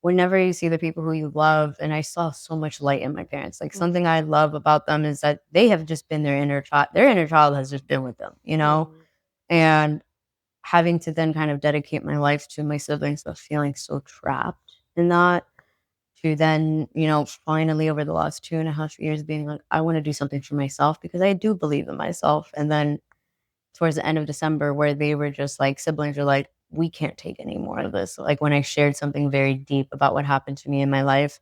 whenever you see the people who you love, and I saw so much light in my parents. Like, something I love about them is that they have just been their inner child. Their inner child has just been with them, you know? And having to then kind of dedicate my life to my siblings, but feeling so trapped in that, to then, you know, finally over the last 2.5 years being like, I want to do something for myself because I do believe in myself. And then towards the end of December, where they were just like, siblings are like, we can't take any more of this. Like, when I shared something very deep about what happened to me in my life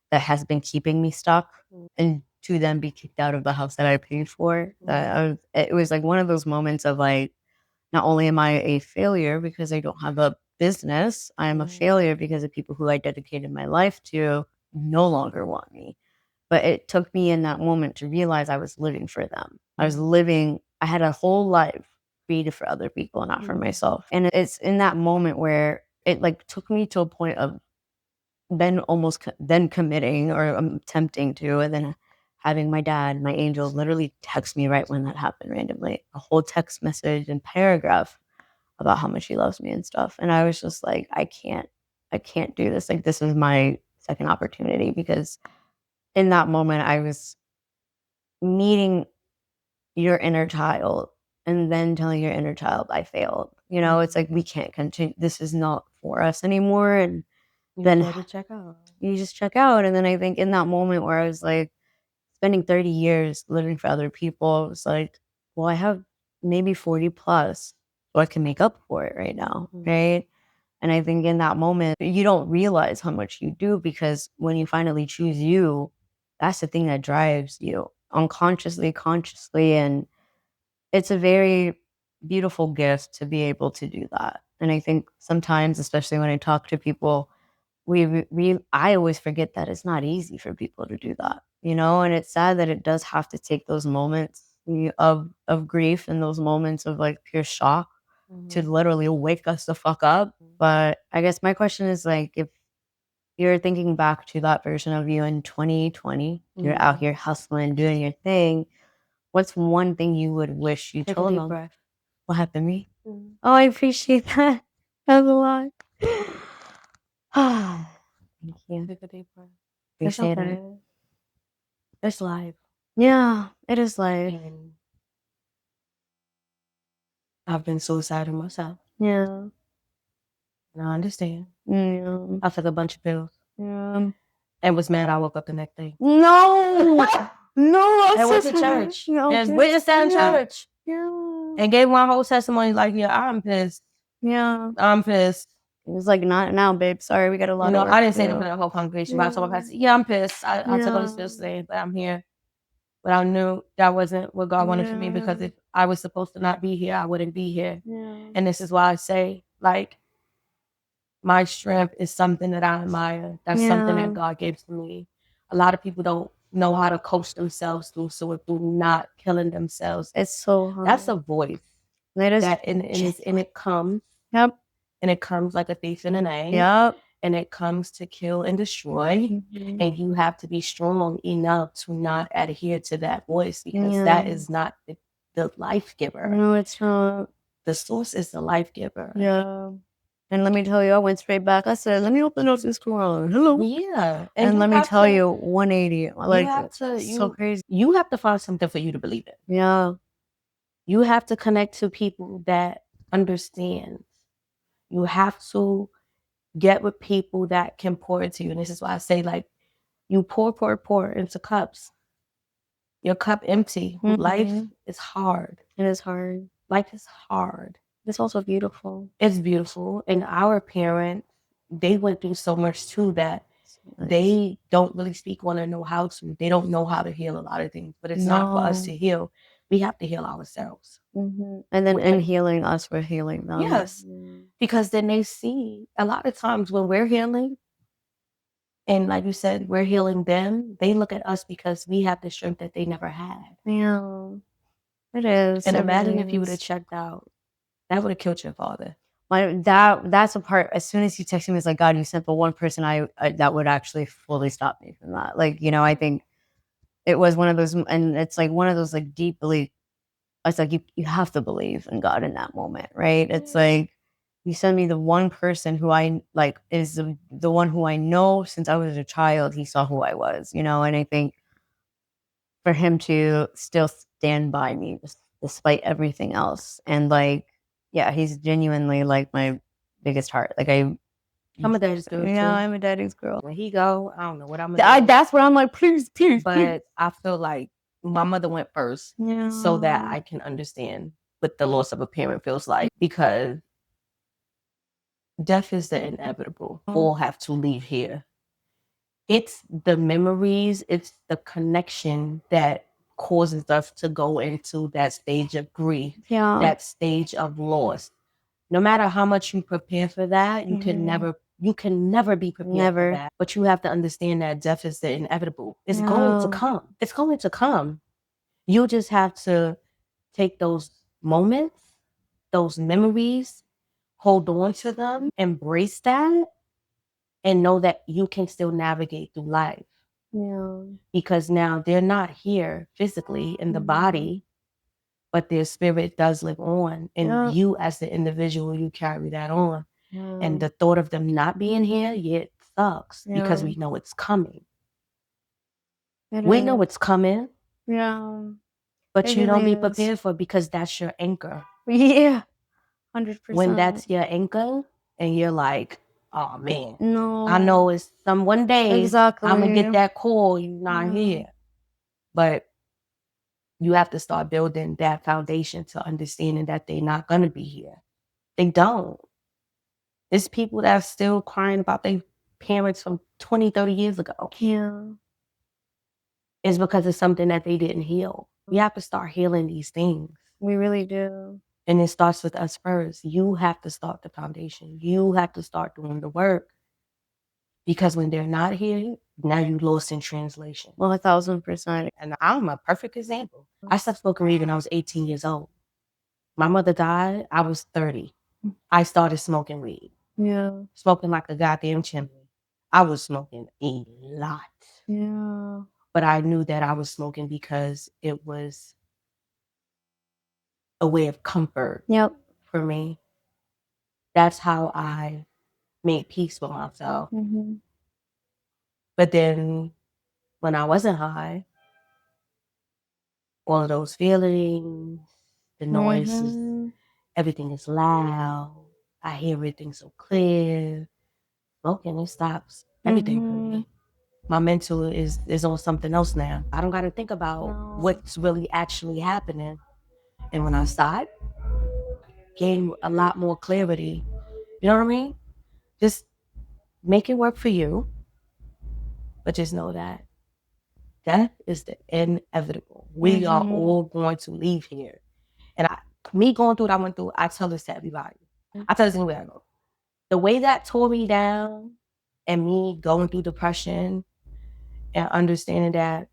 that has been keeping me stuck, and to then be kicked out of the house that I paid for, it was like one of those moments of like, not only am I a failure because I don't have a business, I am a failure because the people who I dedicated my life to no longer want me. But it took me in that moment to realize I was living for them. I had a whole life created for other people, not for myself. And it's in that moment where it like took me to a point of then then committing or attempting to, and then having my dad, my angel, literally text me right when that happened randomly, a whole text message and paragraph about how much he loves me and stuff. And I was just like, I can't do this. Like, this is my second opportunity, because in that moment I was meeting your inner child and then telling your inner child I failed. You know, it's like, we can't continue. This is not for us anymore. And then check out. You just check out. And then I think in that moment where I was like spending 30 years living for other people, it was like, well, I have maybe 40 plus, so I can make up for it right now. Right. And I think in that moment, you don't realize how much you do, because when you finally choose you, that's the thing that drives you unconsciously, consciously. And it's a very beautiful gift to be able to do that. And I think sometimes, especially when I talk to people, I always forget that it's not easy for people to do that, you know. And it's sad that it does have to take those moments of grief and those moments of like pure shock to literally wake us the fuck up. But I guess my question is like, if you're thinking back to that version of you in 2020, you're out here hustling, doing your thing, What's one thing you would wish you Take a told deep them? breath. What happened to me? Oh, I appreciate that. That was a lot. Thank you. Take a deep breath. It's Appreciate okay. it. It's life. Yeah, it is life. And I've been suicidal myself. Yeah. And I understand. Yeah. I took a bunch of pills Yeah. and was mad I woke up the next day. No. No. And went to church. No, And witnessed that in church. Yeah. And gave my whole testimony like, yeah, I'm pissed. Yeah. I'm pissed. It was like, not now, babe. Sorry, we got a lot of work I didn't to say do. it for the whole congregation, but I told my pastor, yeah, I'm pissed. I took all this pills today, but I'm here. But I knew that wasn't what God wanted for me, because if I was supposed to not be here, I wouldn't be here. Yeah. And this is why I say, like, my strength is something that I admire. That's something that God gave to me. A lot of people don't know how to coach themselves through not killing themselves. It's so hard. That's a voice. It is. And it comes. Yep. And it comes like a thief in the night. Yep. And it comes to kill and destroy. And you have to be strong enough to not adhere to that voice, because that is not the life giver. No, it's not. The source is the life giver. Yeah. And let me tell you, I went straight back. I said, let me open up this Quran. Hello. Yeah. And let me tell you, 180. Like, it's so crazy. You have to find something for you to believe in. Yeah. You have to connect to people that understand. You have to get with people that can pour into you. And this is why I say, like, you pour into cups. Your cup empty. Life is hard. It is hard. Life is hard. It's also beautiful. It's beautiful. And our parents, they went through so much too that they don't really speak on or know how to. They don't know how to heal a lot of things. But it's not for us to heal. We have to heal ourselves. And then in healing us, we're healing them. Yes. Because then they see, a lot of times when we're healing, and like you said, we're healing them, they look at us because we have the strength that they never had. Yeah. It is. And imagine if you would have checked out. That would have killed your father. That's a part. As soon as you texted me, it's like, God, you sent the one person I that would actually fully stop me from that. Like, I think it was one of those, and it's like one of those like deeply. It's like you have to believe in God in that moment, right? It's like you send me the one person who I like is the one who I know since I was a child. He saw who I was, and I think for him to still stand by me despite everything else, and like, yeah, he's genuinely like my biggest heart. Like I'm a daddy's girl. Yeah, too. I'm a daddy's girl. When he go, I don't know what I'm gonna do. That's what I'm like, please. But I feel like my mother went first, so that I can understand what the loss of a parent feels like, because death is the inevitable. All have to leave here. It's the memories, it's the connection that causes us to go into that stage of grief, that stage of loss. No matter how much you prepare for that, you can never be prepared for that. But you have to understand that death is the inevitable. It's going to come. It's going to come. You just have to take those moments, those memories, hold on to them, embrace that, and know that you can still navigate through life. Yeah. Because now they're not here physically in the body, but their spirit does live on. And you as the individual, you carry that on. And the thought of them not being here, it sucks, because we know it's coming. We know it's coming. Yeah. But you don't be prepared for it, because that's your anchor. Yeah. 100%. When that's your anchor and you're like, oh man, no, I know it's one day I'm gonna get that call, you're not here. But you have to start building that foundation to understanding that they're not gonna be here. They don't. It's people that are still crying about their parents from 20, 30 years ago. Yeah. It's because it's something that they didn't heal. We have to start healing these things. We really do. And it starts with us first. You have to start the foundation. You have to start doing the work. Because when they're not here, now you lost in translation. Well, 1,000%. And I'm a perfect example. I stopped smoking weed when I was 18 years old. My mother died, I was 30. I started smoking weed. Yeah. Smoking like a goddamn chimney. I was smoking a lot. Yeah. But I knew that I was smoking because it was a way of comfort. Yep. For me. That's how I made peace with myself. Mm-hmm. But then when I wasn't high, all of those feelings, the noises, everything is loud. I hear everything so clear. Smoking, it stops everything for me. My mental is on something else now. I don't got to think about what's really actually happening. And when I stop, gain a lot more clarity. You know what I mean? Just make it work for you. But just know that death is the inevitable. We are all going to leave here. And me going through what I went through, I tell this to everybody. I tell this anywhere I go. The way that tore me down and me going through depression and understanding that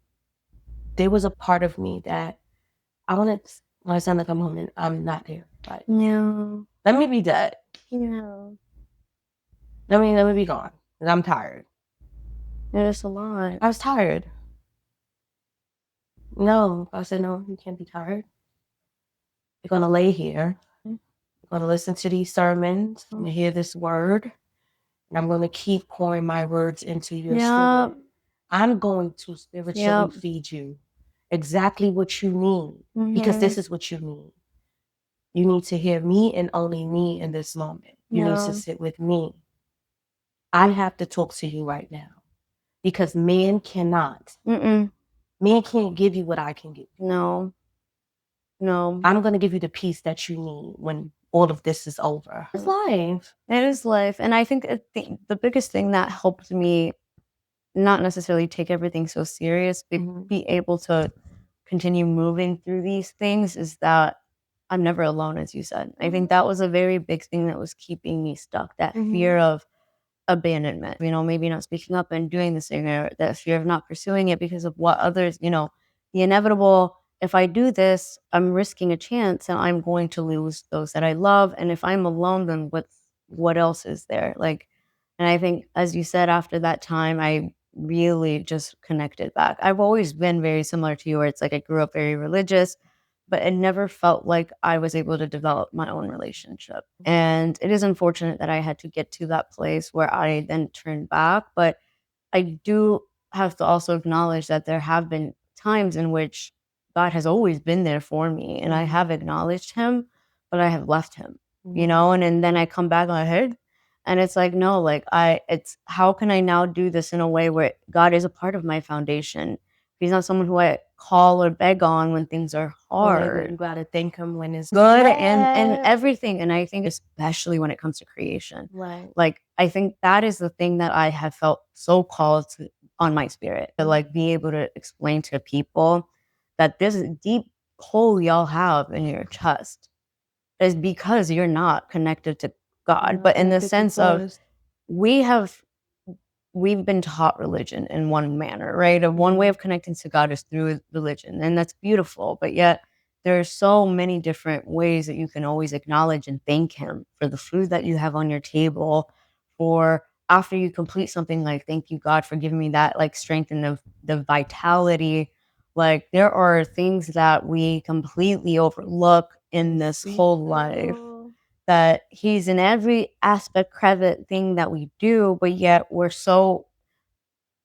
there was a part of me that I wanted my son to come home and I'm not there. Like, no. Let me be dead. No. Let me be gone. Because I'm tired. It's a lot. I was tired. No. I said, no, you can't be tired. You're going to lay here. You're going to listen to these sermons and hear this word. And I'm going to keep pouring my words into your spirit. I'm going to spiritually feed you exactly what you need. Because this is what you need. You need to hear me and only me in this moment. You need to sit with me. I have to talk to you right now. Because man cannot. Man can't give you what I can give you. No. I'm going to give you the peace that you need when all of this is over. It's life. It is life. And I think the biggest thing that helped me not necessarily take everything so serious, but be able to continue moving through these things is that I'm never alone, as you said. I think that was a very big thing that was keeping me stuck, that fear of abandonment, maybe not speaking up and doing this thing, or that fear of not pursuing it because of what others, the inevitable, if I do this, I'm risking a chance and I'm going to lose those that I love. And if I'm alone, then what else is there? Like, and I think, as you said, after that time, I really just connected back. I've always been very similar to you, where it's like I grew up very religious, but it never felt like I was able to develop my own relationship. And it is unfortunate that I had to get to that place where I then turned back. But I do have to also acknowledge that there have been times in which God has always been there for me, and I have acknowledged him, but I have left him, and then I come back on my head. And it's like, no, like it's how can I now do this in a way where God is a part of my foundation? He's not someone who I call or beg on when things are hard. You gotta thank him when it's good and everything. And I think especially when it comes to creation. Right. Like I think that is the thing that I have felt so called to on my spirit, to like be able to explain to people that this deep hole y'all have in your chest is because you're not connected to God. But in the sense of we've been taught religion in one manner, right? Of one way of connecting to God is through religion, and that's beautiful. But yet there are so many different ways that you can always acknowledge and thank him for the food that you have on your table, for after you complete something, like, thank you, God, for giving me that like strength and the vitality. Like there are things that we completely overlook in this whole life, that he's in every aspect, credit thing that we do, but yet we're so,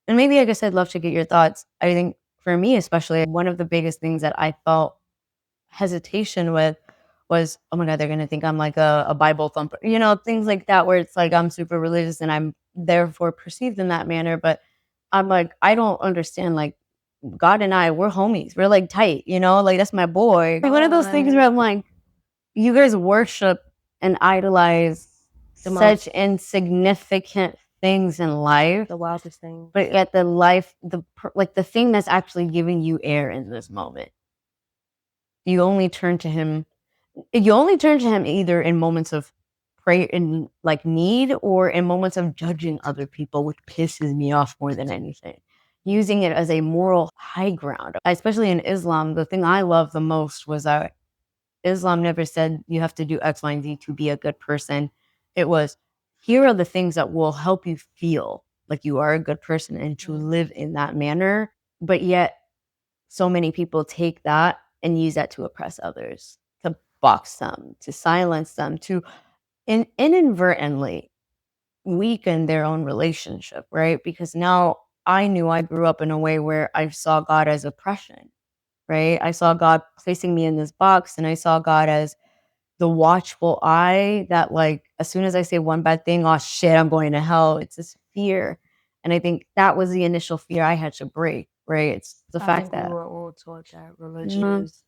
and maybe I guess I'd love to get your thoughts. I think for me, especially, one of the biggest things that I felt hesitation with was, oh my God, they're going to think I'm like a Bible thumper, things like that, where it's like I'm super religious and I'm therefore perceived in that manner. But I'm like, I don't understand. Like, God and I, we're homies. We're like tight, like that's my boy. Like, one of those things where I'm like, you guys worship and idolize such insignificant things in life, the wildest thing. but yet the thing that's actually giving you air in this moment, you only turn to him. You only turn to him either in moments of prayer in like need, or in moments of judging other people, which pisses me off more than anything. Using it as a moral high ground, especially in Islam. The thing I love the most was that Islam never said you have to do X, Y, and Z to be a good person. It was, here are the things that will help you feel like you are a good person and to live in that manner. But yet, so many people take that and use that to oppress others, to box them, to silence them, to inadvertently weaken their own relationship, right? Because now I knew I grew up in a way where I saw God as oppression, right? I saw God placing me in this box, and I saw God as the watchful eye that, like, as soon as I say one bad thing, oh shit, I'm going to hell. It's this fear. And I think that was the initial fear I had to break, right? It's the fact that we were all taught that religion is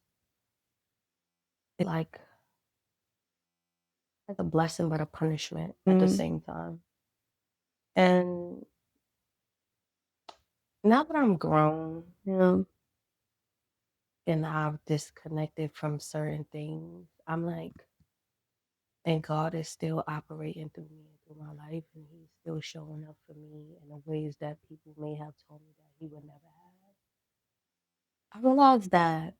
like a blessing but a punishment at the same time. And now that I'm grown, and I've disconnected from certain things, I'm like, and God is still operating through me and through my life, and He's still showing up for me in the ways that people may have told me that He would never have. I realized that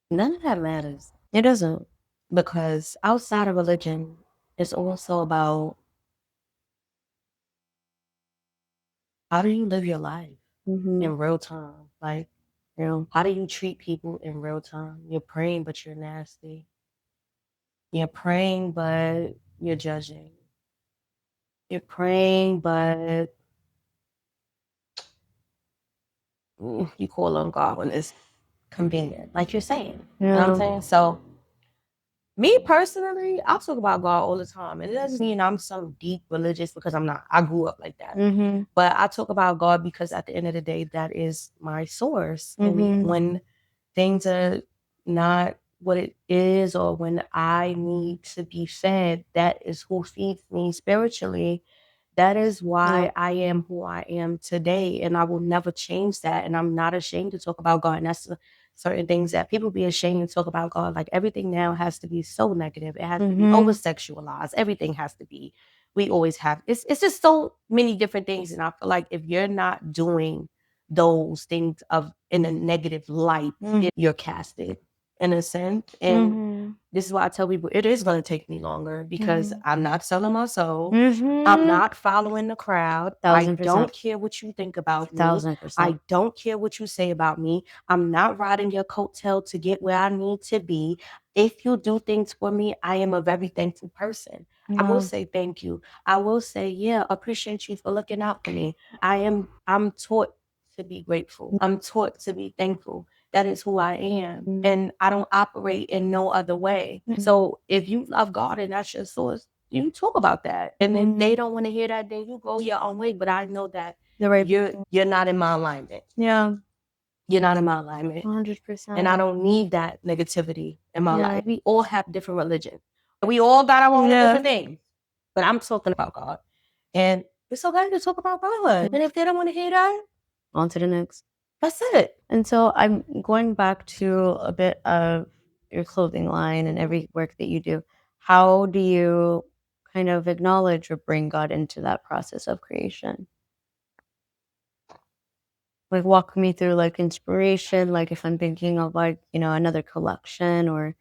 none of that matters. it doesn't. Because outside of religion, it's also about how do you live your life in real time? Like, how do you treat people in real time? You're praying, but you're nasty. You're praying, but you're judging. You're praying, but you call on God when it's convenient, like you're saying. You know what I'm saying? So, me personally, I talk about God all the time. And it doesn't mean I'm some deep religious, because I'm not. I grew up like that. But I talk about God because at the end of the day, that is my source. And when things are not what it is, or when I need to be fed, that is who feeds me spiritually. That is why I am who I am today. And I will never change that. And I'm not ashamed to talk about God. And that's certain things that people be ashamed to talk about God. Like, everything now has to be so negative. It has to be over sexualized. Everything has to be. We always have. It's just so many different things. And I feel like if you're not doing those things in a negative light, you're casted in a sense. And this is why I tell people it is going to take me longer, because I'm not selling my soul. I'm not following the crowd. I don't care what you think about me. 1000%. I don't care what you say about me. I'm not riding your coattail to get where I need to be. If you do things for me, I am a very thankful person. I will say thank you. I will say, yeah, appreciate you for looking out for me. I'm taught to be grateful. I'm taught to be thankful. That is who I am. And I don't operate in no other way. So if you love God and that's your source, you talk about that. And if they don't want to hear that, then you go your own way. But I know that you're not in my alignment. Yeah. You're not in my alignment. 100%. And I don't need that negativity in my life. We all have different religions. We all got our own different things. But I'm talking about God. And it's okay to talk about God. And if they don't want to hear that, on to the next. That's it. And so I'm going back to a bit of your clothing line and every work that you do. How do you kind of acknowledge or bring God into that process of creation? Like, walk me through, like, inspiration, like if I'm thinking of, like, another collection, or,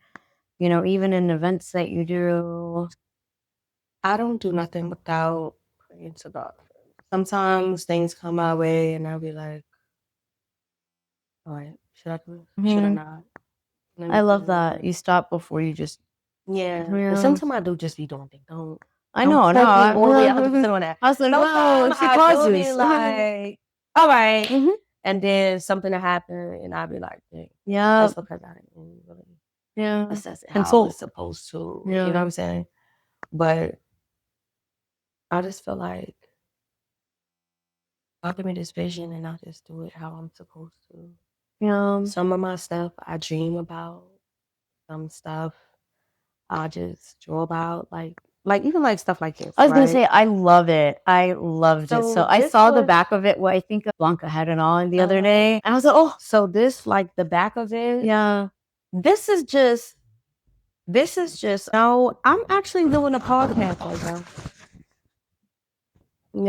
even in events that you do. I don't do nothing without praying to God. Sometimes things come my way and I'll be like, all right, should I do this? Should I not? I love that. You stop before you just. Yeah. And sometimes I do just be doing things. Don't I know, no. I'm all the way 100% on that. I was like, no, she I do be pauses. like, all right. And then something will happen and I'll be like, dang. Yeah. That's because I didn't really assess it how I was supposed to. You know what I'm saying? But I just feel like God give me this vision and I just do it how I'm supposed to. Yeah. Some of my stuff I dream about. Some stuff I just draw about, like even like stuff like this. I was gonna say, I love it. I loved it. So I saw the back of it. What I think Blanca had it on the other day, and I was like, oh, so this, like the back of it. yeah. This is just. No, I'm actually doing a podcast right now.